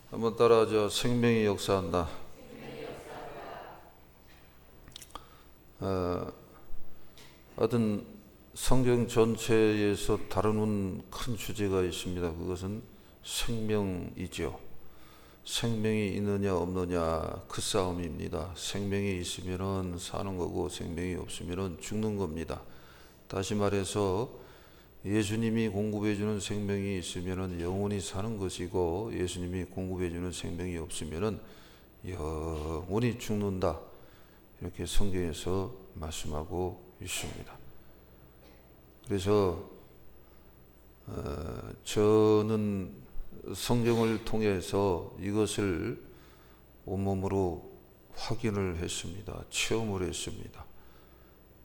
한번 따라하죠. 생명이 역사한다. 하여튼 성경 전체에서 다루는 큰 주제가 있습니다. 그것은 생명이죠. 생명이 있느냐 없느냐 그 싸움입니다. 생명이 있으면 사는 거고 생명이 없으면 죽는 겁니다. 다시 말해서 예수님이 공급해 주는 생명이 있으면 영원히 사는 것이고, 예수님이 공급해 주는 생명이 없으면 영원히 죽는다. 이렇게 성경에서 말씀하고 있습니다. 그래서 저는 성경을 통해서 이것을 온몸으로 확인을 했습니다. 체험을 했습니다.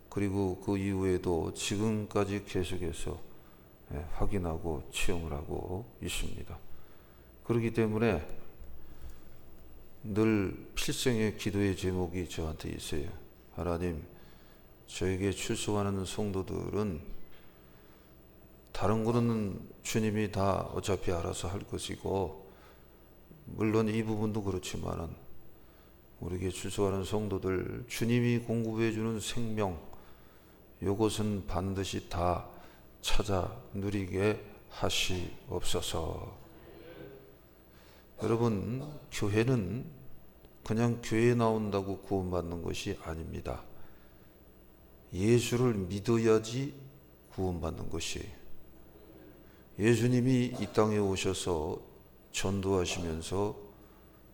그리고 그 이후에도 지금까지 계속해서 확인하고 체험을 하고 있습니다. 그렇기 때문에 늘 필생의 기도의 제목이 저한테 있어요. 하나님, 저에게 출석하는 성도들은 다른 거는 주님이 다 어차피 알아서 할 것이고, 물론 이 부분도 그렇지만은 우리에게 출석하는 성도들 주님이 공급해 주는 생명, 이것은 반드시 다 찾아 누리게 하시옵소서. 여러분, 교회는 그냥 교회에 나온다고 구원받는 것이 아닙니다. 예수를 믿어야지 구원받는 것이에요. 예수님이 이 땅에 오셔서 전도하시면서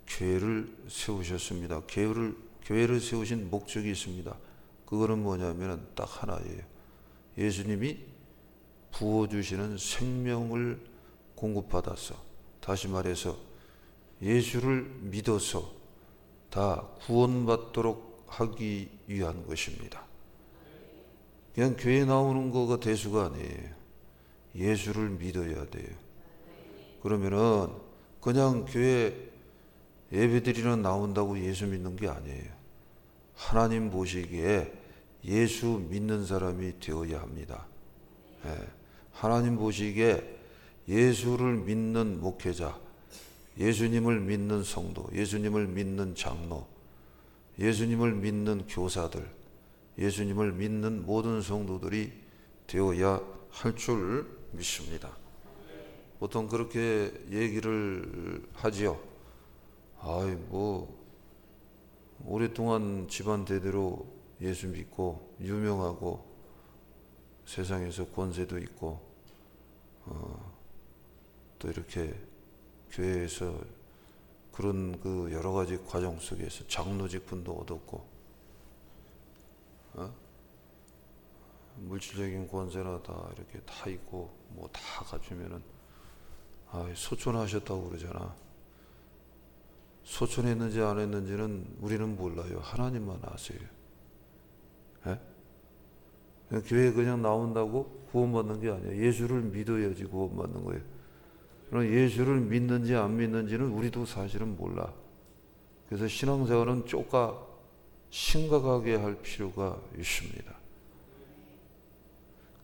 교회를 세우셨습니다. 교회를 세우신 목적이 있습니다. 그거는 뭐냐면 딱 하나예요. 예수님이 부어주시는 생명을 공급받아서, 다시 말해서 예수를 믿어서 다 구원받도록 하기 위한 것입니다. 그냥 교회 나오는 거가 대수가 아니에요. 예수를 믿어야 돼요. 그러면은 그냥 교회 예배드리러 나온다고 예수 믿는 게 아니에요. 하나님 보시기에 예수 믿는 사람이 되어야 합니다. 하나님 보시기에 예수를 믿는 목회자, 예수님을 믿는 성도, 예수님을 믿는 장로, 예수님을 믿는 교사들, 예수님을 믿는 모든 성도들이 되어야 할 줄 믿습니다. 보통 그렇게 얘기를 하지요. 오랫동안 집안 대대로 예수 믿고 유명하고 세상에서 권세도 있고 또 이렇게 교회에서 그런 그 여러 가지 과정 속에서 장로직분도 얻었고 물질적인 권세나 다 이렇게 다 있고 뭐 다 갖추면은 소천하셨다고 그러잖아. 소천했는지 안 했는지는 우리는 몰라요. 하나님만 아세요. 교회에 그냥 나온다고 구원받는 게 아니에요. 예수를 믿어야지 구원받는 거예요. 그럼 예수를 믿는지 안 믿는지는 우리도 사실은 몰라. 그래서 신앙생활은 조금 심각하게 할 필요가 있습니다.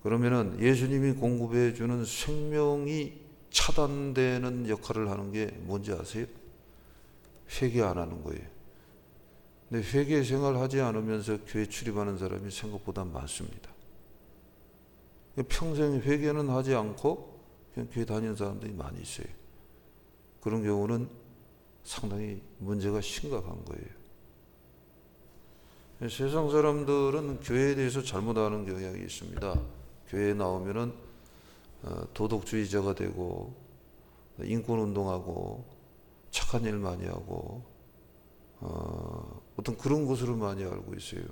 그러면은 예수님이 공급해 주는 생명이 차단되는 역할을 하는 게 뭔지 아세요? 회개 안 하는 거예요. 근데 회개 생활 하지 않으면서 교회 출입하는 사람이 생각보다 많습니다. 평생 회개는 하지 않고 그냥 교회 다니는 사람들이 많이 있어요. 그런 경우는 상당히 문제가 심각한 거예요. 세상 사람들은 교회에 대해서 잘못 아는 경향이 있습니다. 교회에 나오면은 도덕주의자가 되고 인권운동하고 착한 일 많이 하고 어떤 그런 것으로 많이 알고 있어요.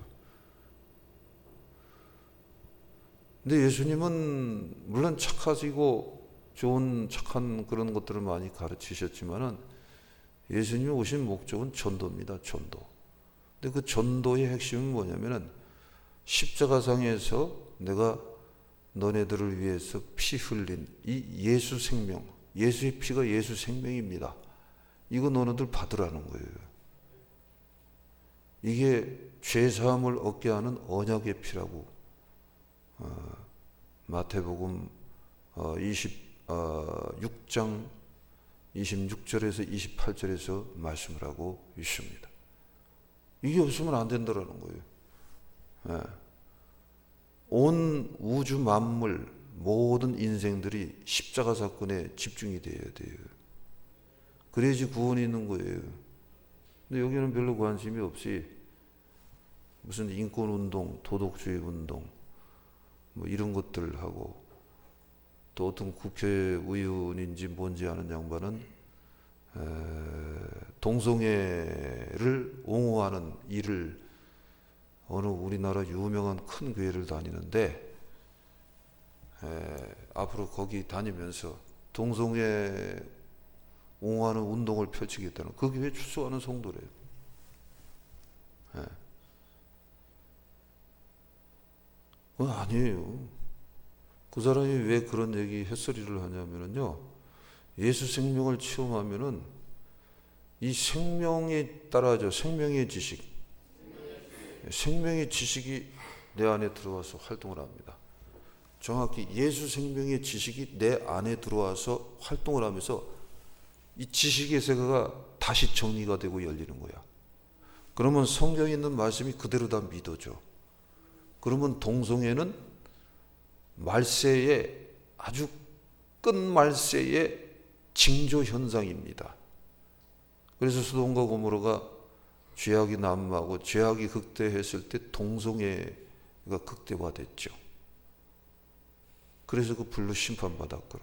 근데 예수님은 물론 착하시고 좋은 착한 그런 것들을 많이 가르치셨지만은 예수님이 오신 목적은 전도입니다. 전도. 근데 그 전도의 핵심은 뭐냐면은 십자가상에서 내가 너네들을 위해서 피 흘린 이 예수 생명, 예수의 피가 예수 생명입니다. 이거 너네들 받으라는 거예요. 이게 죄사함을 얻게 하는 언약의 피라고 마태복음 26장 26절에서 28절에서 말씀을 하고 있습니다. 이게 없으면 안 된다라는 거예요. 예. 온 우주 만물 모든 인생들이 십자가 사건에 집중이 돼야 돼요. 그래야지 구원이 있는 거예요. 근데 여기는 별로 관심이 없이 무슨 인권운동, 도덕주의 운동 뭐 이런 것들 하고, 또 어떤 국회의원인지 뭔지 아는 양반은 동성애를 옹호하는 일을 어느 우리나라 유명한 큰 교회를 다니는데, 앞으로 거기 다니면서 동성애 옹호하는 운동을 펼치겠다는, 그 교회 출석하는 성도래요. 그건 아니에요. 그 사람이 왜 그런 얘기 햇소리를 하냐면요, 예수 생명을 체험하면은 이 생명에 따라죠, 생명의 지식, 생명의 지식이 내 안에 들어와서 활동을 합니다. 정확히 예수 생명의 지식이 내 안에 들어와서 활동을 하면서 이 지식의 세계가 다시 정리가 되고 열리는 거야. 그러면 성경에 있는 말씀이 그대로 다 믿어져. 그러면 동성애는 말세의 아주 끝말세의 징조 현상입니다. 그래서 소돔과 고모라가 죄악이 난무하고 죄악이 극대했을 때 동성애가 극대화됐죠. 그래서 그 불로 심판받았고요.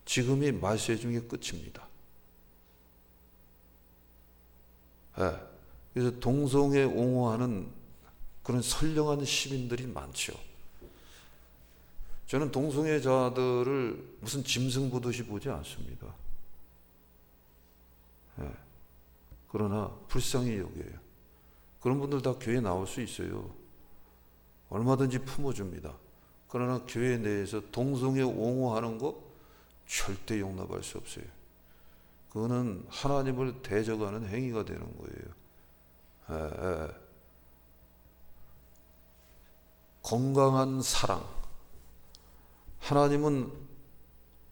지금이 말세 중의 끝입니다. 그래서 동성애 옹호하는 그런 선량한 시민들이 많죠. 저는 동성애자들을 무슨 짐승 보듯이 보지 않습니다. 그러나 불쌍히 여겨요. 그런 분들 다 교회에 나올 수 있어요. 얼마든지 품어줍니다. 그러나 교회 내에서 동성애 옹호하는 거 절대 용납할 수 없어요. 그거는 하나님을 대적하는 행위가 되는 거예요. 건강한 사랑. 하나님은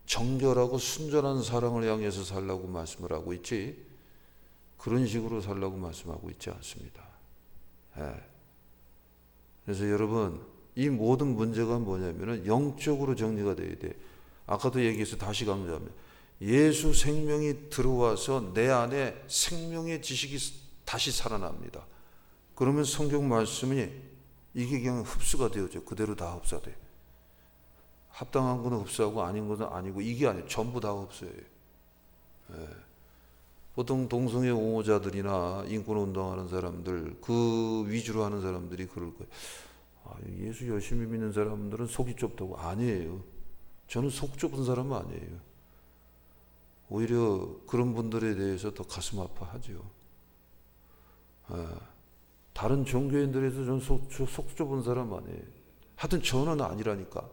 정결하고 순전한 사랑을 향해서 살라고 말씀을 하고 있지, 그런 식으로 살라고 말씀하고 있지 않습니다. 그래서 여러분, 이 모든 문제가 뭐냐면은 영적으로 정리가 돼야 돼. 아까도 얘기해서 다시 강조하면, 예수 생명이 들어와서 내 안에 생명의 지식이 다시 살아납니다. 그러면 성경 말씀이 이게 그냥 흡수가 되어져. 그대로 다 흡수돼. 합당한 거는 흡수하고 아닌 것은 아니고, 이게 아니에요. 전부 다 흡수해요. 보통 동성애 옹호자들이나 인권운동하는 사람들, 그 위주로 하는 사람들이 그럴 거예요. 예수 열심히 믿는 사람들은 속이 좁다고. 아니에요. 저는 속 좁은 사람은 아니에요. 오히려 그런 분들에 대해서 더 가슴 아파하죠. 다른 종교인들에서 저는 속 좁은 사람 아니에요. 하여튼 저는 아니라니까.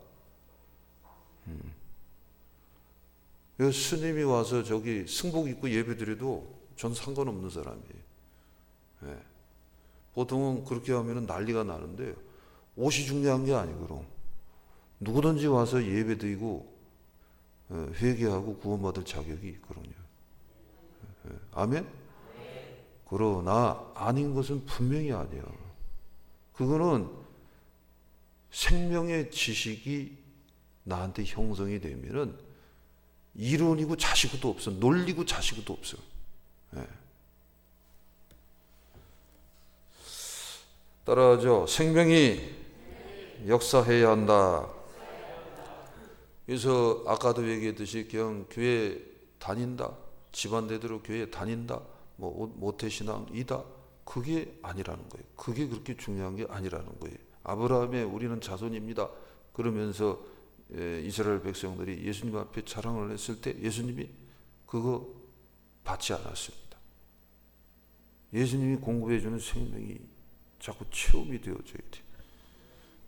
스님이 와서 저기 승복 입고 예배드려도 전 상관없는 사람이에요. 보통은 그렇게 하면 난리가 나는데, 옷이 중요한 게 아니고 누구든지 와서 예배드리고 회개하고 구원받을 자격이 있거든요. 아멘? 그러나 아닌 것은 분명히 아니야. 그거는 생명의 지식이 나한테 형성이 되면은 이론이고 자시고도 없어. 논리고 자시고도 없어. 따라하죠. 생명이 역사해야 한다. 그래서 아까도 얘기했듯이 그냥 교회 다닌다, 집안 대대로 교회 다닌다, 뭐 모태신앙이다, 그게 아니라는 거예요. 그게 그렇게 중요한 게 아니라는 거예요. 아브라함의 우리는 자손입니다 그러면서 이스라엘 백성들이 예수님 앞에 자랑을 했을 때 예수님이 그거 받지 않았습니다. 예수님이 공급해 주는 생명이 자꾸 체험이 되어져야 돼.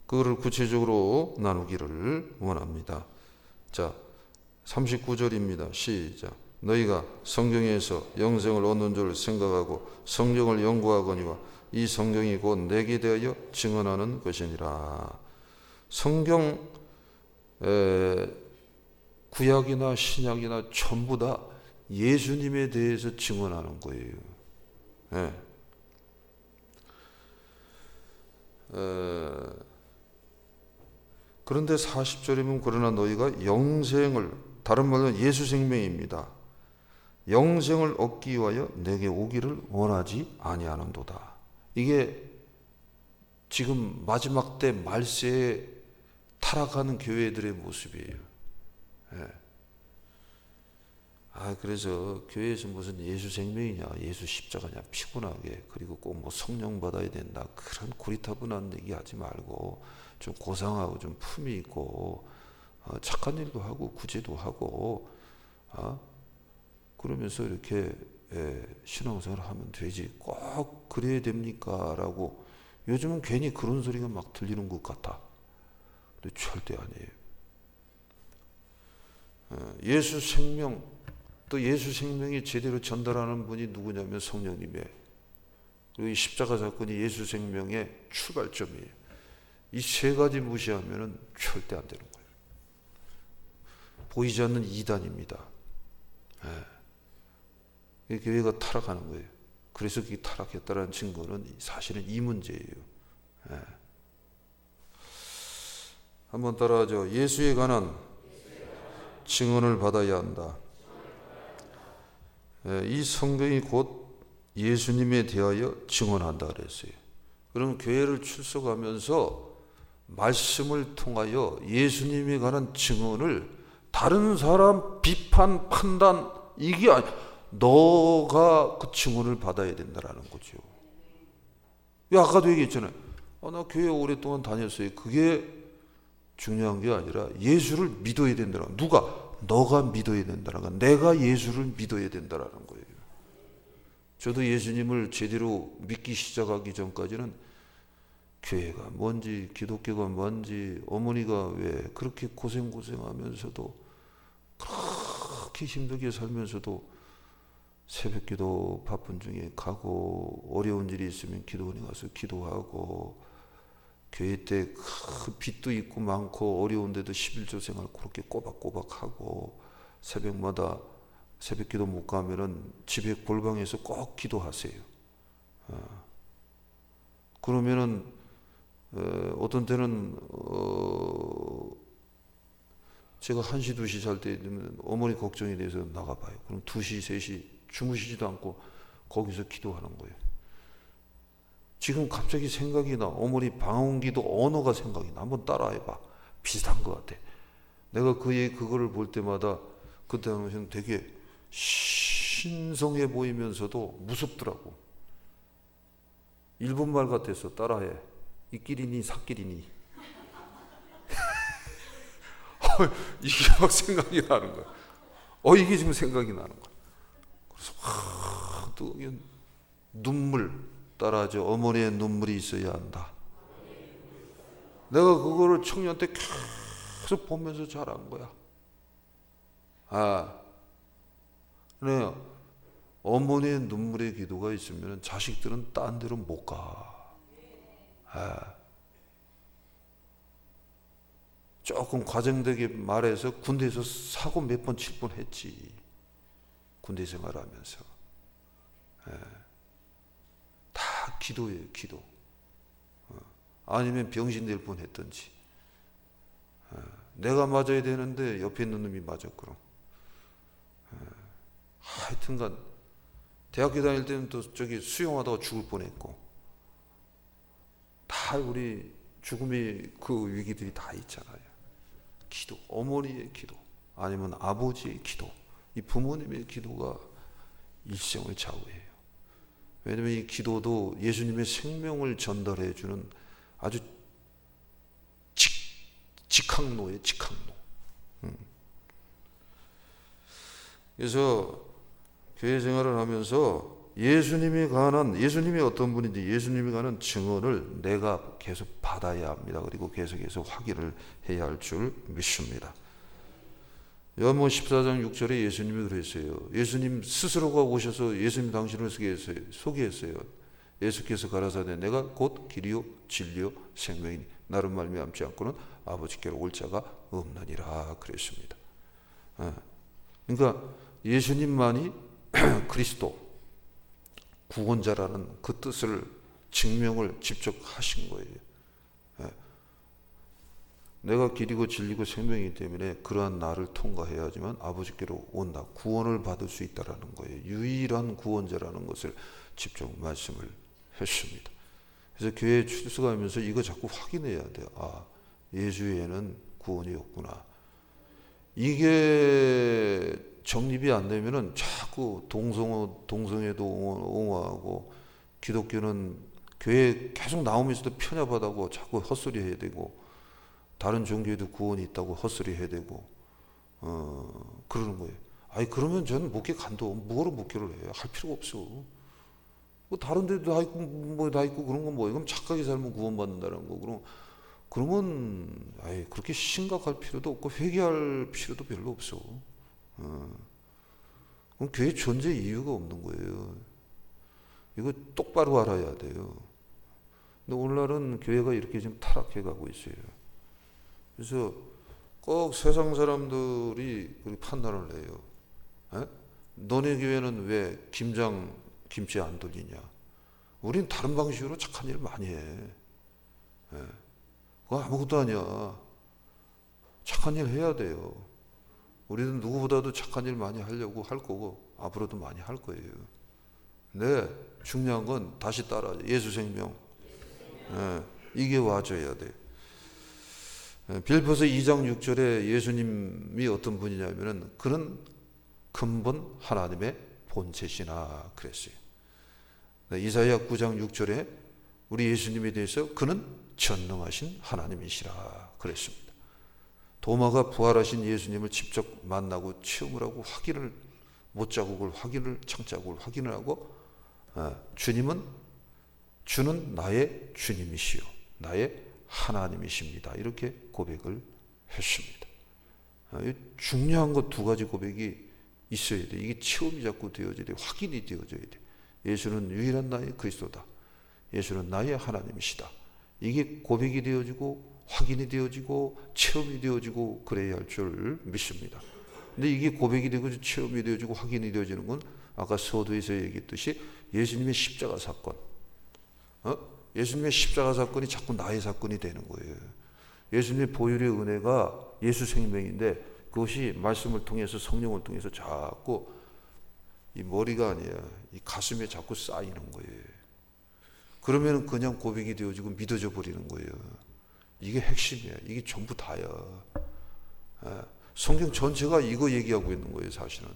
그거를 구체적으로 나누기를 원합니다. 자, 39절입니다. 시작. 너희가 성경에서 영생을 얻는 줄 생각하고 성경을 연구하거니와 이 성경이 곧 내게 대하여 증언하는 것이니라. 성경 구약이나 신약이나 전부 다 예수님에 대해서 증언하는 거예요. 예. 그런데 40절이면 그러나 너희가 영생을, 다른 말로 예수 생명입니다. 영생을 얻기 위하여 내게 오기를 원하지 아니하는도다. 이게 지금 마지막 때 말세에 타락하는 교회들의 모습이에요. 예. 그래서 교회에서 무슨 예수 생명이냐, 예수 십자가냐, 피곤하게, 그리고 꼭 뭐 성령 받아야 된다, 그런 고리타분한 얘기 하지 말고 좀 고상하고 좀 품이 있고 착한 일도 하고 구제도 하고 그러면서 이렇게 신앙생활을 하면 되지. 꼭 그래야 됩니까? 라고 요즘은 괜히 그런 소리가 막 들리는 것 같아. 근데 절대 아니에요. 예수 생명, 또 예수 생명이 제대로 전달하는 분이 누구냐면 성령님이에요. 그리고 이 십자가 사건이 예수 생명의 출발점이에요. 이 세 가지 무시하면 절대 안 되는 거예요. 보이지 않는 이단입니다. 교회가 타락하는 거예요. 그래서 그게 타락했다는 증거는 사실은 이 문제예요. 한번 따라하죠. 예수에 관한 증언을 받아야 한다. 이 성경이 곧 예수님에 대하여 증언한다 그랬어요. 그럼 교회를 출석하면서 말씀을 통하여 예수님에 관한 증언을 다른 사람 비판, 판단, 이게 너가 그 증언을 받아야 된다라는 거죠. 아까도 얘기했잖아요. 나 교회 오랫동안 다녔어요. 그게 중요한 게 아니라 예수를 믿어야 된다는, 누가? 너가 믿어야 된다는 거. 내가 예수를 믿어야 된다는 거예요. 저도 예수님을 제대로 믿기 시작하기 전까지는 교회가 뭔지, 기독교가 뭔지, 어머니가 왜 그렇게 고생하면서도, 그렇게 힘들게 살면서도 새벽기도 바쁜 중에 가고, 어려운 일이 있으면 기도원에 가서 기도하고, 교회 때 그 빚도 있고 많고 어려운데도 11조 생활 그렇게 꼬박꼬박 하고, 새벽마다 새벽기도 못 가면은 집에 골방에서 꼭 기도하세요. 그러면은 어떤 때는 제가 1시 2시 잘 때 되면 어머니 걱정이 돼서 나가봐요. 그럼 2시 3시 주무시지도 않고 거기서 기도하는 거예요. 지금 갑자기 생각이 나. 어머니 방언기도 언어가 생각이 나. 한번 따라해봐. 비슷한 것 같아. 내가 그거를 볼 때마다 그때 하면 되게 신성해 보이면서도 무섭더라고. 일본말 같아서 따라해. 이끼리니 사끼리니. 이게 막 생각이 나는 거야. 이게 지금 생각이 나는 거야. 그래서 또 눈물 따라하죠. 어머니의 눈물이 있어야 한다. 내가 그거를 청년 때 계속 보면서 자란 거야. 네, 어머니의 눈물의 기도가 있으면 자식들은 딴 데로 못 가. 조금 과장되게 말해서 군대에서 사고 몇 번 칠 뻔 했지. 군대 생활하면서. 다 기도예요, 기도. 아니면 병신 될 뻔 했던지. 내가 맞아야 되는데 옆에 있는 놈이 맞았거든. 하여튼간 대학교 다닐 때는 또 저기 수영하다가 죽을 뻔했고, 다 우리 죽음의 그 위기들이 다 있잖아요. 기도, 어머니의 기도, 아니면 아버지의 기도, 이 부모님의 기도가 일생을 좌우해요. 왜냐하면 이 기도도 예수님의 생명을 전달해 주는 아주 직항로예요, 직항로. 그래서 교회 생활을 하면서 예수님이 어떤 분인지 예수님에 관한 증언을 내가 계속 받아야 합니다. 그리고 계속해서 확인을 해야 할 줄 믿습니다. 요한복음 14장 6절에 예수님이 그랬어요. 예수님 스스로가 오셔서 예수님 당신을 소개했어요. 예수께서 가라사대 내가 곧 길이요 진리요 생명이니 나를 말미암지 않고는 아버지께로 올 자가 없느니라 그랬습니다. 그러니까 예수님만이 그리스도 구원자라는 그 뜻을 증명을 직접 하신 거예요. 예. 내가 길이고 진리고 생명이기 때문에 그러한 나를 통과해야지만 아버지께로 온다. 구원을 받을 수 있다라는 거예요. 유일한 구원자라는 것을 직접 말씀을 했습니다. 그래서 교회에 출석하면서 이거 자꾸 확인해야 돼요. 아, 예수 외에는 구원이 없구나. 이게 정립이 안 되면은 자꾸 동성애도 옹호하고 기독교는 교회에 계속 나오면서도 편협하다고 자꾸 헛소리 해야 되고 다른 종교에도 구원이 있다고 헛소리 해야 되고 그러는 거예요. 아니 그러면 저는 목회 간도 뭐로 목회를 해요? 할 필요가 없어. 뭐 다른 데도 다 있고 뭐 다 있고 그런 건 뭐예요? 그럼 착하게 살면 구원받는다는 거. 그러면 아예 그렇게 심각할 필요도 없고 회개할 필요도 별로 없어. 그럼 교회 존재 이유가 없는 거예요. 이거 똑바로 알아야 돼요. 근데 오늘날은 교회가 이렇게 지금 타락해 가고 있어요. 그래서 꼭 세상 사람들이 그렇게 판단을 해요. 에? 너네 교회는 왜 김치 안 돌리냐? 우린 다른 방식으로 착한 일 많이 해. 에? 그거 아무것도 아니야. 착한 일 해야 돼요. 우리는 누구보다도 착한 일 많이 하려고 할 거고 앞으로도 많이 할 거예요. 근데 중요한 건 다시 따라 예수 생명. 이게 와줘야 돼. 빌립보서 2장 6절에 예수님이 어떤 분이냐면은 그는 근본 하나님의 본체시나 그랬어요. 이사야 9장 6절에 우리 예수님에 대해서 그는 전능하신 하나님이시라 그랬습니다. 도마가 부활하신 예수님을 직접 만나고 체험을 하고 확인을 못자국을 확인을 창자국을 확인을 하고 주는 나의 주님이시요 나의 하나님이십니다. 이렇게 고백을 했습니다. 중요한 것 두 가지 고백이 있어야 돼. 이게 체험이 자꾸 되어져야 돼. 확인이 되어져야 돼. 예수는 유일한 나의 그리스도다. 예수는 나의 하나님이시다. 이게 고백이 되어지고 확인이 되어지고 체험이 되어지고 그래야 할 줄 믿습니다. 근데 이게 고백이 되고 체험이 되어지고 확인이 되어지는 건 아까 서두에서 얘기했듯이 예수님의 십자가 사건, 예수님의 십자가 사건이 자꾸 나의 사건이 되는 거예요. 예수님의 보혈의 은혜가 예수 생명인데 그것이 말씀을 통해서 성령을 통해서 자꾸 이 머리가 아니야. 이 가슴에 자꾸 쌓이는 거예요. 그러면 그냥 고백이 되어지고 믿어져 버리는 거예요. 이게 핵심이야. 이게 전부 다야. 성경 전체가 이거 얘기하고 있는 거예요, 사실은.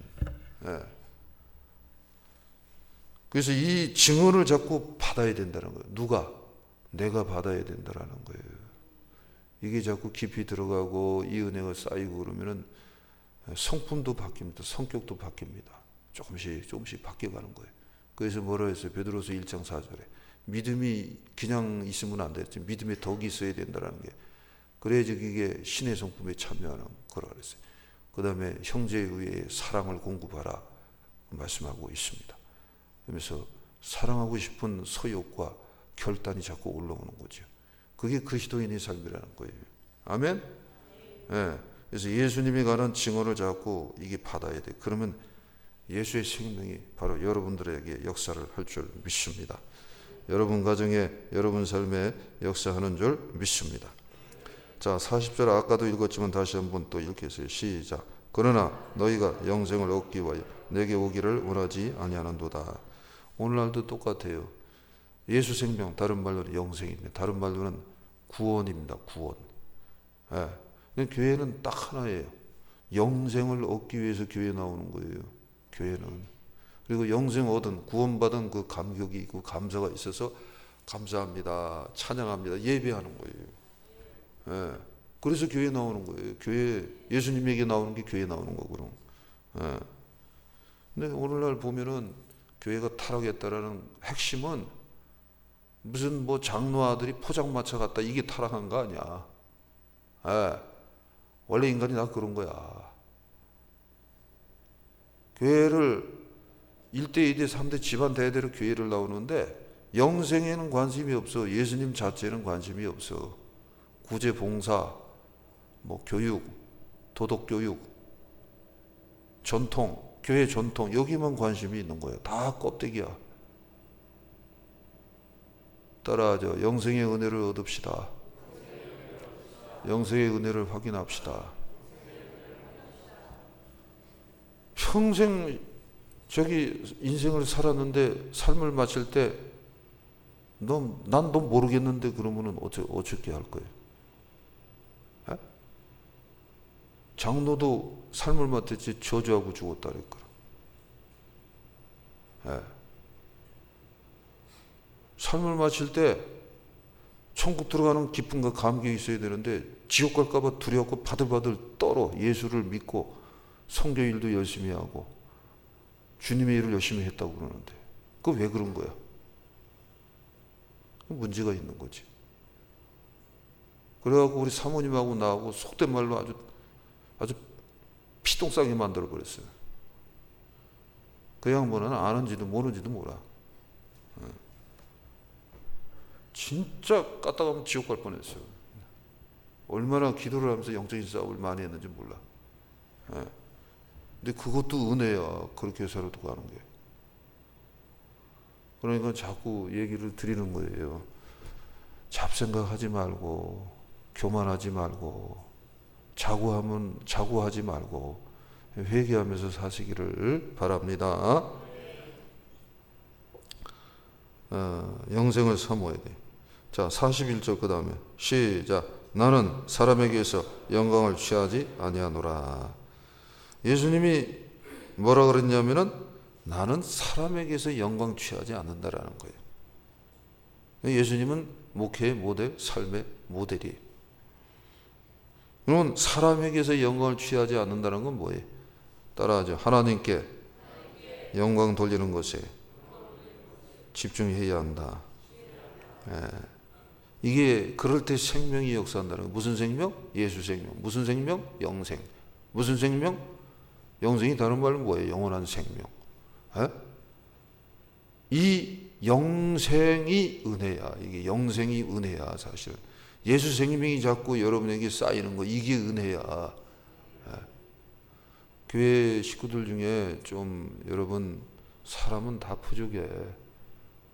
그래서 이 증언을 자꾸 받아야 된다는 거예요. 누가? 내가 받아야 된다는 거예요. 이게 자꾸 깊이 들어가고 이 은혜가 쌓이고 그러면은 성품도 바뀝니다. 성격도 바뀝니다. 조금씩 바뀌어가는 거예요. 그래서 뭐라 했어요? 베드로서 1장 4절에 믿음이 그냥 있으면 안 되지. 믿음의 덕이 있어야 된다는 게. 그래야지 이게 신의 성품에 참여하는 거라 그랬어요. 그 다음에 형제에 의해 사랑을 공급하라 말씀하고 있습니다. 그러면서 사랑하고 싶은 서욕과 결단이 자꾸 올라오는 거죠. 그게 그리스도인의 삶이라는 거예요. 아멘? 그래서 예수님이 가는 증언을 자꾸 이게 받아야 돼. 그러면 예수의 생명이 바로 여러분들에게 역사를 할 줄 믿습니다. 여러분 가정에 여러분 삶에 역사하는 줄 믿습니다. 자, 40절 아까도 읽었지만 다시 한번 또 읽겠어요. 시작. 그러나 너희가 영생을 얻기 위하여 내게 오기를 원하지 아니하는도다. 오늘날도 똑같아요. 예수 생명, 다른 말로는 영생입니다. 다른 말로는 구원입니다. 구원. 근데 교회는 딱 하나예요. 영생을 얻기 위해서 교회에 나오는 거예요. 교회는. 그리고 영생 얻은 구원받은 그 감격이 있고 감사가 있어서 감사합니다. 찬양합니다. 예배하는 거예요. 그래서 교회에 나오는 거예요. 교회 예수님에게 나오는 게 교회에 나오는 거고. 근데 오늘날 보면은 교회가 타락했다라는 핵심은 무슨 뭐 장로 아들이 포장마차 같다 이게 타락한 거 아니야. 원래 인간이 다 그런 거야. 교회를 1대, 2대, 3대 집안 대대로 교회를 나오는데 영생에는 관심이 없어. 예수님 자체에는 관심이 없어. 구제 봉사, 뭐 교육, 도덕 교육, 전통, 교회 전통 여기만 관심이 있는 거예요. 다 껍데기야. 따라하죠. 영생의 은혜를 얻읍시다. 영생의 은혜를 확인합시다. 평생 저기 인생을 살았는데 삶을 마칠 때 난 너 모르겠는데 그러면은 어떻게 할 거예요? 에? 장로도 삶을 마쳤지 저주하고 죽었다 그랬거라. 에. 삶을 마칠 때 천국 들어가는 기쁨과 감격이 있어야 되는데 지옥 갈까봐 두려워서 바들바들 떨어. 예수를 믿고 선교 일도 열심히 하고 주님의 일을 열심히 했다고 그러는데 그거 왜 그런 거야? 문제가 있는 거지. 그래갖고 우리 사모님하고 나하고 속된 말로 아주 피똥싸게 만들어 버렸어요. 그 양반은 아는지도 모르는지도 몰라. 진짜 까딱하면 지옥 갈 뻔했어요. 얼마나 기도를 하면서 영적인 싸움을 많이 했는지 몰라. 근데 그것도 은혜야. 그렇게 살아도 가는 게. 그러니까 자꾸 얘기를 드리는 거예요. 잡생각하지 말고 교만하지 말고 자고하지 말고 회개하면서 사시기를 바랍니다. 영생을 사모해야 돼. 자, 41절 그 다음에 시작. 나는 사람에게서 영광을 취하지 아니하노라. 예수님이 뭐라 그랬냐면은 나는 사람에게서 영광 취하지 않는다라는 거예요. 예수님은 목회의 모델, 삶의 모델이에요. 그러면 사람에게서 영광을 취하지 않는다는 건 뭐예요? 따라하죠. 하나님께 영광 돌리는 것에 집중해야 한다. 이게 그럴 때 생명이 역사한다는 거예요. 무슨 생명? 예수 생명. 무슨 생명? 영생. 무슨 생명? 영생이 다른 말로 뭐예요? 영원한 생명. 이 영생이 은혜야. 이게 영생이 은혜야. 사실 예수 생명이 자꾸 여러분에게 쌓이는 거 이게 은혜야. 교회 식구들 중에 좀 여러분 사람은 다 부족해.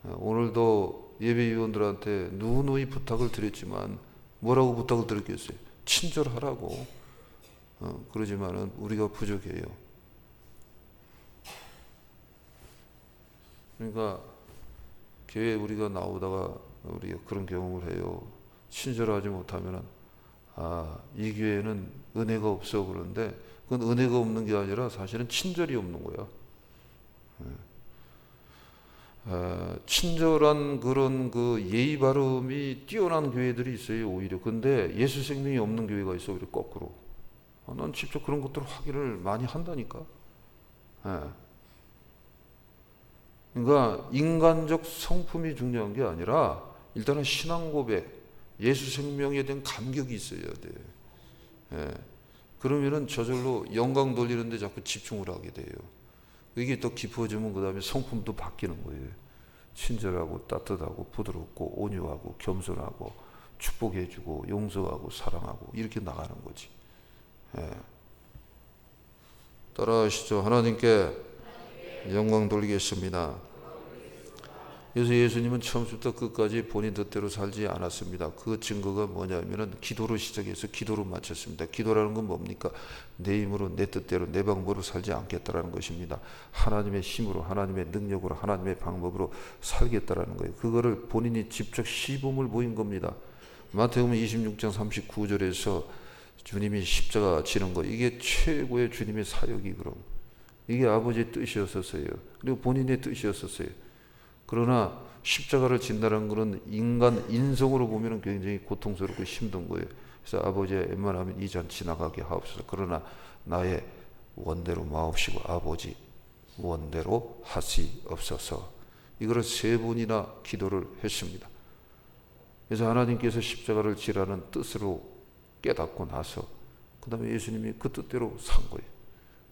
오늘도 예배위원들한테 누누이 부탁을 드렸지만 뭐라고 부탁을 드렸겠어요? 친절하라고. 그러지만은 우리가 부족해요. 그러니까 교회에 우리가 나오다가 우리가 그런 경험을 해요. 친절하지 못하면은 이 교회는 은혜가 없어. 그런데 그건 은혜가 없는 게 아니라 사실은 친절이 없는 거야. 친절한 그런 그 예의 바름이 뛰어난 교회들이 있어요. 오히려. 근데 예수 생명이 없는 교회가 있어. 오히려 거꾸로. 난 직접 그런 것들을 확인을 많이 한다니까. 그러니까 인간적 성품이 중요한 게 아니라 일단은 신앙 고백, 예수 생명에 대한 감격이 있어야 돼. 그러면은 저절로 영광 돌리는데 자꾸 집중을 하게 돼요. 이게 더 깊어지면 그 다음에 성품도 바뀌는 거예요. 친절하고 따뜻하고 부드럽고 온유하고 겸손하고 축복해주고 용서하고 사랑하고 이렇게 나가는 거지. 따라하시죠. 하나님께 영광 돌리겠습니다. 그래서 예수님은 처음부터 끝까지 본인 뜻대로 살지 않았습니다. 그 증거가 뭐냐면은 기도로 시작해서 기도로 마쳤습니다. 기도라는 건 뭡니까? 내 힘으로 내 뜻대로 내 방법으로 살지 않겠다라는 것입니다. 하나님의 힘으로 하나님의 능력으로 하나님의 방법으로 살겠다라는 거예요. 그거를 본인이 직접 시범을 보인 겁니다. 마태복음 26장 39절에서 주님이 십자가 지는 거 이게 최고의 주님의 사역이 그럼 이게 아버지의 뜻이었었어요. 그리고 본인의 뜻이었었어요. 그러나 십자가를 진다는 것은 인간 인성으로 보면 굉장히 고통스럽고 힘든 거예요. 그래서 아버지의 웬만하면 이 잔 지나가게 하옵소서. 그러나 나의 원대로 마옵시고 아버지 원대로 하시옵소서. 이거를 3번이나 기도를 했습니다. 그래서 하나님께서 십자가를 지라는 뜻으로 깨닫고 나서 그 다음에 예수님이 그 뜻대로 산 거예요.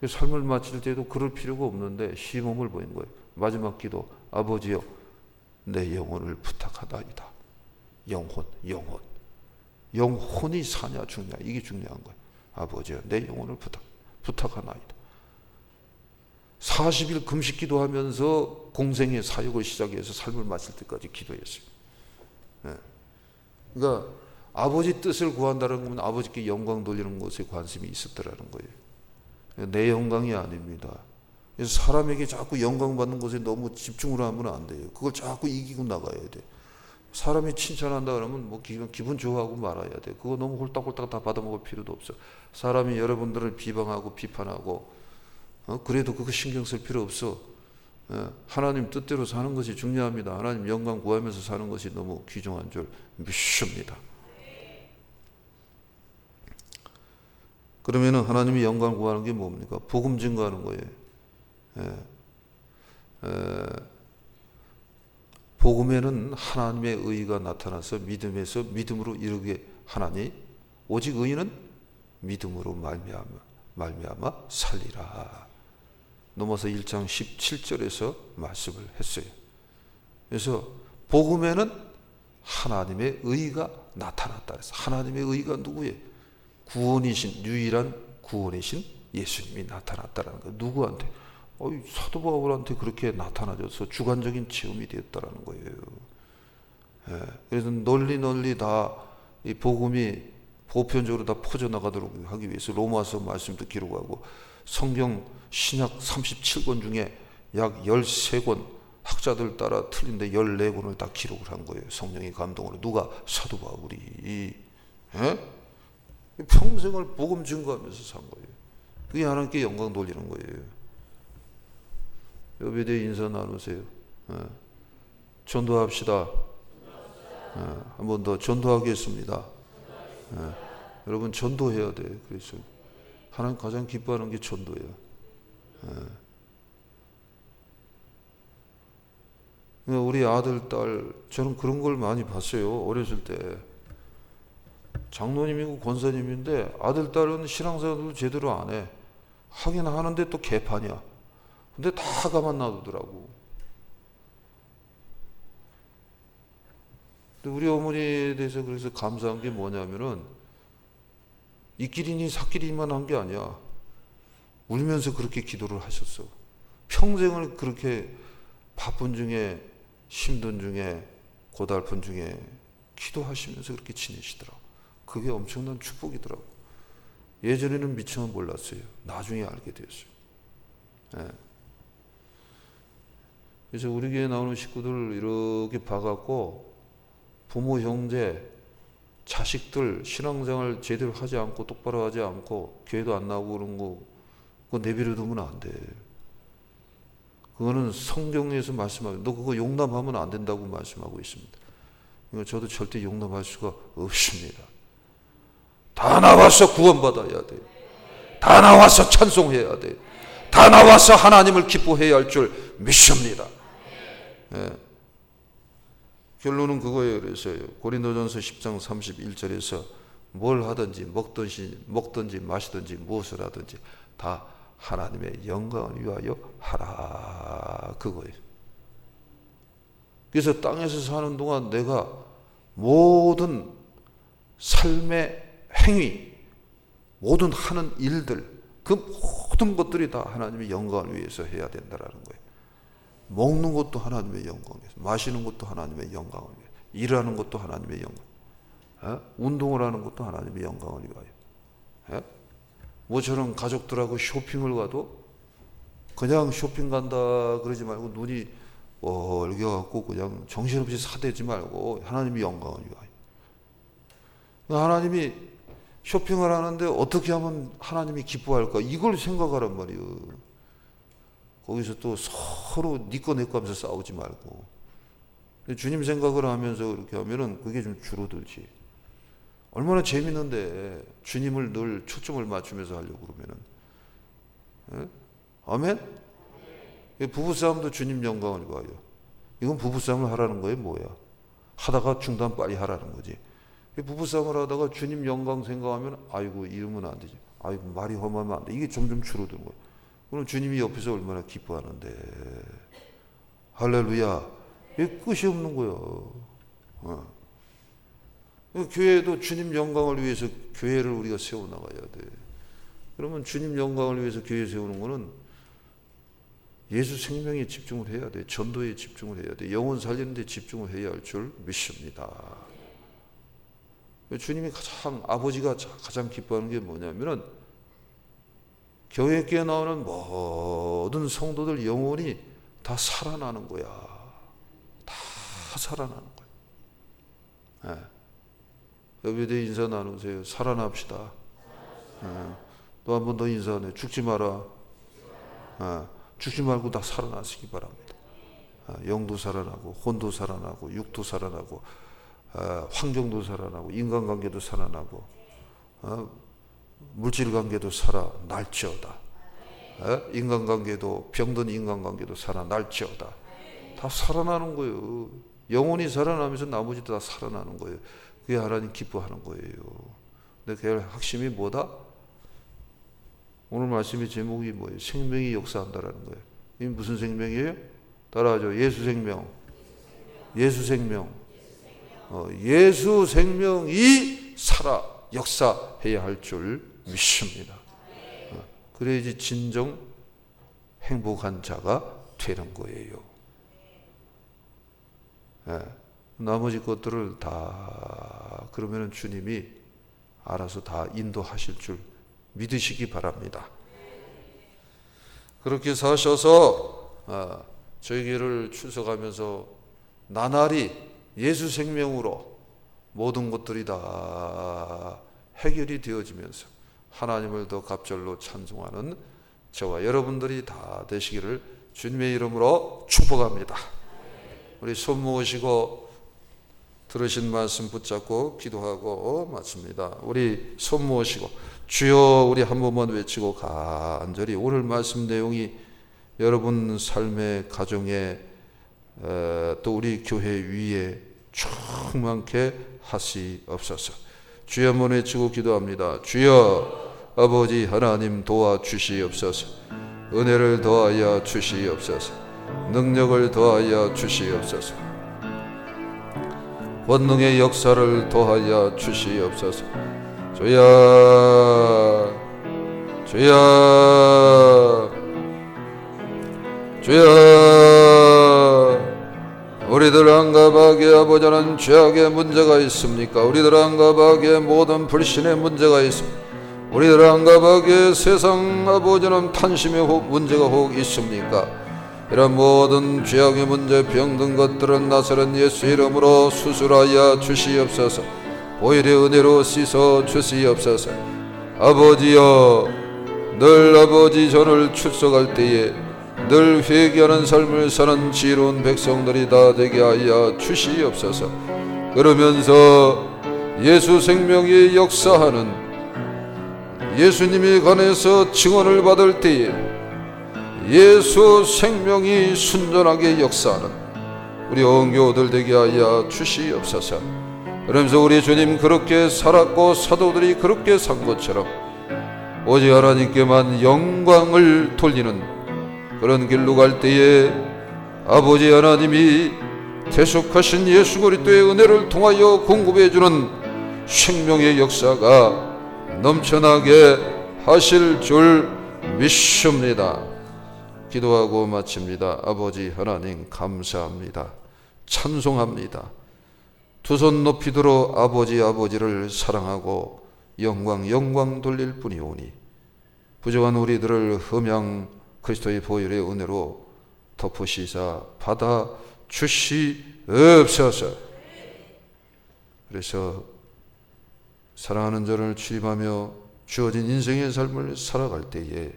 삶을 마칠 때도 그럴 필요가 없는데 시범을 보인 거예요. 마지막 기도, 아버지여 내 영혼을 부탁하다이다. 영혼이 사냐 죽냐 이게 중요한 거예요. 아버지여 내 영혼을 부탁하나이다. 40일 금식 기도하면서 공생의 사역을 시작해서 삶을 마칠 때까지 기도했어요. 예. 그러니까 아버지 뜻을 구한다는 건 아버지께 영광 돌리는 것에 관심이 있었더라는 거예요. 내 영광이 아닙니다. 그래서 사람에게 자꾸 영광 받는 것에 너무 집중을 하면 안 돼요. 그걸 자꾸 이기고 나가야 돼. 사람이 칭찬한다 그러면 뭐 기분 좋아하고 말아야 돼. 그거 너무 홀딱홀딱 다 받아먹을 필요도 없어. 사람이 여러분들을 비방하고 비판하고 그래도 그거 신경 쓸 필요 없어. 하나님 뜻대로 사는 것이 중요합니다. 하나님 영광 구하면서 사는 것이 너무 귀중한 줄 믿습니다. 그러면은 하나님이 영광 구하는 게 뭡니까? 복음 증거하는 거예요. 복음에는 하나님의 의가 나타나서 믿음에서 믿음으로 이르게 하나니 오직 의인은 믿음으로 말미암아 살리라. 넘어서 1장 17절에서 말씀을 했어요. 그래서 복음에는 하나님의 의가 나타났다. 그래서 하나님의 의가 누구예요? 구원이신, 유일한 구원이신 예수님이 나타났다는 거예요. 누구한테? 사도 바울한테 그렇게 나타나줘서 주관적인 체험이 되었다는 거예요. 그래서 널리 다 이 복음이 보편적으로 다 퍼져나가도록 하기 위해서 로마서 말씀도 기록하고 성경 신약 37권 중에 약 13권 학자들 따라 틀린데 14권을 다 기록을 한 거예요. 성령의 감동으로. 누가? 사도 바울이. 평생을 복음 증거하면서 산 거예요. 그게 하나님께 영광 돌리는 거예요. 여배대 인사 나누세요. 전도합시다. 한 번 더 전도하겠습니다. 여러분 전도해야 돼. 그래서 하나님 가장 기뻐하는 게 전도예요. 우리 아들, 딸, 저는 그런 걸 많이 봤어요. 어렸을 때. 장로님이고 권사님인데 아들, 딸은 신앙생활도 제대로 안 해. 하긴 하는데 또 개판이야. 근데 다 가만 놔두더라고. 근데 우리 어머니에 대해서 그래서 감사한 게 뭐냐면은 이끼리니 사끼리만 한 게 아니야. 울면서 그렇게 기도를 하셨어. 평생을 그렇게 바쁜 중에 힘든 중에 고달픈 중에 기도하시면서 그렇게 지내시더라고. 그게 엄청난 축복이더라고. 예전에는 미처 몰랐어요. 나중에 알게 되었어요. 그래서 우리 교회 나오는 식구들 이렇게 봐갖고 부모, 형제, 자식들 신앙생활 제대로 하지 않고 똑바로 하지 않고 교회도 안 나오고 그런 거 그거 내버려 두면 안 돼. 그거는 성경에서 말씀하고 너 그거 용납하면 안 된다고 말씀하고 있습니다. 저도 절대 용납할 수가 없습니다. 다 나와서 구원받아야 돼. 다 나와서 찬송해야 돼. 다 나와서 하나님을 기뻐해야 할 줄 믿습니다. 결론은 그거예요. 그래서 고린도전서 10장 31절에서 뭘 하든지 먹든지 마시든지 무엇을 하든지 다 하나님의 영광을 위하여 하라. 그거예요. 그래서 땅에서 사는 동안 내가 모든 삶의 행위, 모든 하는 일들, 그 모든 것들이 다 하나님의 영광을 위해서 해야 된다라는 거예요. 먹는 것도 하나님의 영광을 위해서, 마시는 것도 하나님의 영광을 위해서, 일하는 것도 하나님의 영광, 운동을 하는 것도 하나님의 영광을 위하여. 모처럼 가족들하고 쇼핑을 가도 그냥 쇼핑 간다 그러지 말고 눈이 얼겨갖고 그냥 정신없이 사대지 말고 하나님의 영광을 위하여. 하나님이 쇼핑을 하는데 어떻게 하면 하나님이 기뻐할까? 이걸 생각하란 말이에요. 거기서 또 서로 네 거 내 거 하면서 싸우지 말고 주님 생각을 하면서 그렇게 하면은 그게 좀 줄어들지. 얼마나 재밌는데 주님을 늘 초점을 맞추면서 하려고 그러면은. 아멘? 부부싸움도 주님 영광을 위하여. 이건 부부싸움을 하라는 거예요? 뭐야? 하다가 중단 빨리 하라는 거지. 부부싸움을 하다가 주님 영광 생각하면 아이고 이러면 안 되지. 아이고 말이 험하면 안 돼. 이게 점점 줄어드는 거야. 그럼 주님이 옆에서 얼마나 기뻐하는데. 할렐루야. 이게 끝이 없는 거야. 교회도 주님 영광을 위해서 교회를 우리가 세워나가야 돼. 그러면 주님 영광을 위해서 교회 세우는 거는 예수 생명에 집중을 해야 돼. 전도에 집중을 해야 돼. 영혼 살리는 데 집중을 해야 할 줄 믿습니다. 주님이 아버지가 가장 기뻐하는 게 뭐냐면은 교회에 나오는 모든 성도들 영혼이 다 살아나는 거야. 다 살아나는 거야. 여기에 인사 나누세요. 살아납시다. 또 한 번 더 인사하네. 죽지 마라. 죽지 말고 다 살아나시기 바랍니다. 영도 살아나고 혼도 살아나고 육도 살아나고 환경도 살아나고 인간관계도 살아나고 물질관계도 살아날지어다. 인간관계도 병든 인간관계도 살아날지어다. 다 살아나는 거예요. 영혼이 살아나면서 나머지도 다 살아나는 거예요. 그게 하나님 기뻐하는 거예요. 근데 그 핵심이 뭐다? 오늘 말씀의 제목이 뭐예요? 생명이 역사한다라는 거예요. 이 무슨 생명이에요? 따라하죠. 예수 생명. 예수 생명. 예수 생명이 살아 역사해야 할 줄 믿습니다. 그래야지 진정 행복한 자가 되는 거예요. 나머지 것들을 다 그러면 주님이 알아서 다 인도하실 줄 믿으시기 바랍니다. 그렇게 사셔서 저희교회를 출석하면서 나날이 예수 생명으로 모든 것들이 다 해결이 되어지면서 하나님을 더 갑절로 찬송하는 저와 여러분들이 다 되시기를 주님의 이름으로 축복합니다. 우리 손 모으시고 들으신 말씀 붙잡고 기도하고 마칩니다. 우리 손 모으시고 주여 우리 한 번만 외치고 간절히 오늘 말씀 내용이 여러분 삶의 가정에 또 우리 교회 위에 충만케 하시옵소서. 주여 한번 외치고 기도합니다. 주여 아버지 하나님 도와주시옵소서. 은혜를 더하여 주시옵소서. 능력을 더하여 주시옵소서. 권능의 역사를 더하여 주시옵소서. 주여 주여 주여 우리들 안가박에 아버지는 죄악의 문제가 있습니까? 우리들 안가박에 모든 불신의 문제가 있습니까? 우리들 안가박에 세상 아버지는 탄심의 문제가 혹 있습니까? 이런 모든 죄악의 문제 병든 것들은 나사렛 예수 이름으로 수술하여 주시옵소서. 보혈의 은혜로 씻어 주시옵소서. 아버지여 늘 아버지 전을 출석할 때에 늘 회개하는 삶을 사는 지혜로운 백성들이 다 되게 하여 주시옵소서. 그러면서 예수 생명이 역사하는 예수님에 관해서 증언을 받을 때에 예수 생명이 순전하게 역사하는 우리 언교들 되게 하여 주시옵소서. 그러면서 우리 주님 그렇게 살았고 사도들이 그렇게 산 것처럼 오직 하나님께만 영광을 돌리는 그런 길로 갈 때에 아버지 하나님이 대속하신 예수 그리스도의 은혜를 통하여 공급해 주는 생명의 역사가 넘쳐나게 하실 줄 믿습니다. 기도하고 마칩니다. 아버지 하나님 감사합니다. 찬송합니다. 두 손 높이 들어 아버지를 사랑하고 영광 돌릴 뿐이오니 부족한 우리들을 흠양 그리스도의 보혈의 은혜로 덮으시사 받아 주시옵소서. 그래서 사랑하는 자를 출입하며 주어진 인생의 삶을 살아갈 때에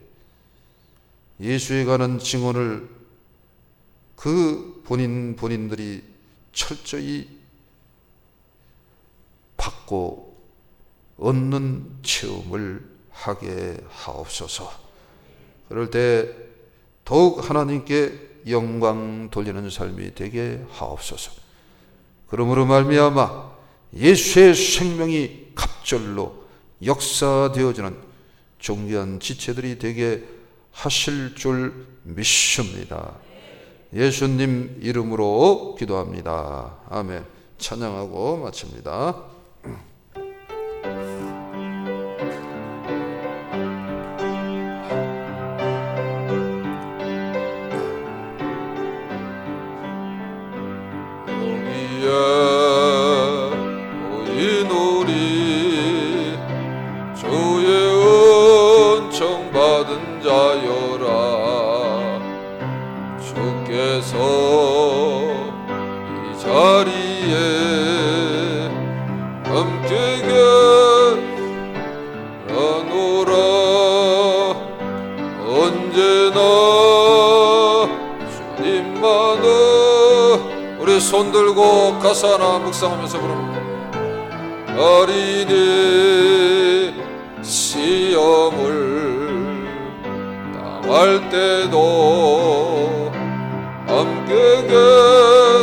예수에 관한 증언을 그 본인들이 철저히 받고 얻는 체험을 하게 하옵소서. 그럴 때 더욱 하나님께 영광 돌리는 삶이 되게 하옵소서. 그러므로 말미암아 예수의 생명이 갑절로 역사되어지는 존귀한 지체들이 되게 하실 줄 믿습니다. 예수님 이름으로 기도합니다. 아멘. 찬양하고 마칩니다. 모이노리 주의 은총 받은 자여라 주께서 이 자리에 함께 계시노라 언제나 주님만은 우리 손 들고 가사 하나 묵상하면서 부릅니다. 어린이 시험을 당할 때도 함께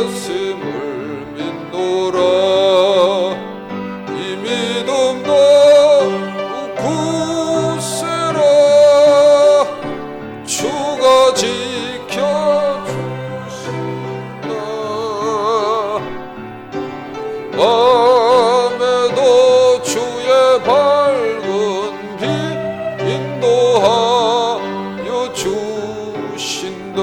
계심을 믿노라 이 믿음도 굳세라 주가 지켜주신다 밤에도 주의 밝은 빛 인도하여 주신다.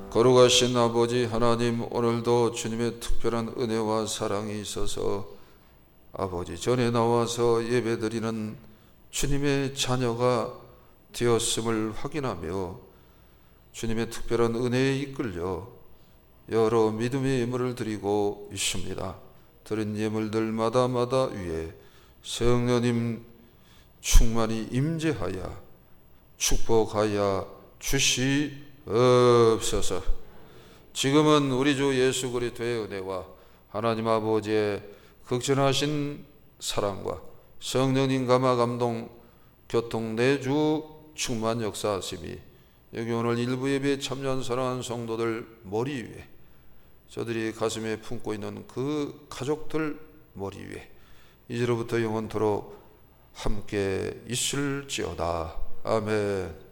거룩하신 아버지 하나님, 오늘도 주님의 특별한 은혜와 사랑이 있어서 아버지 전에 나와서 예배드리는 주님의 자녀가 되었음을 확인하며 주님의 특별한 은혜에 이끌려 여러 믿음의 예물을 드리고 있습니다. 드린 예물들마다 위에 성령님 충만히 임재하여 축복하여 주시옵소서. 지금은 우리 주 예수 그리스도의 은혜와 하나님 아버지의 극진하신 사랑과 성령님 감화 감동 교통 내주 충만 역사하심이 여기 오늘 일부 예배에 참여한 사랑하는 성도들 머리 위에 저들이 가슴에 품고 있는 그 가족들 머리 위에 이제로부터 영원토록 함께 있을지어다. 아멘.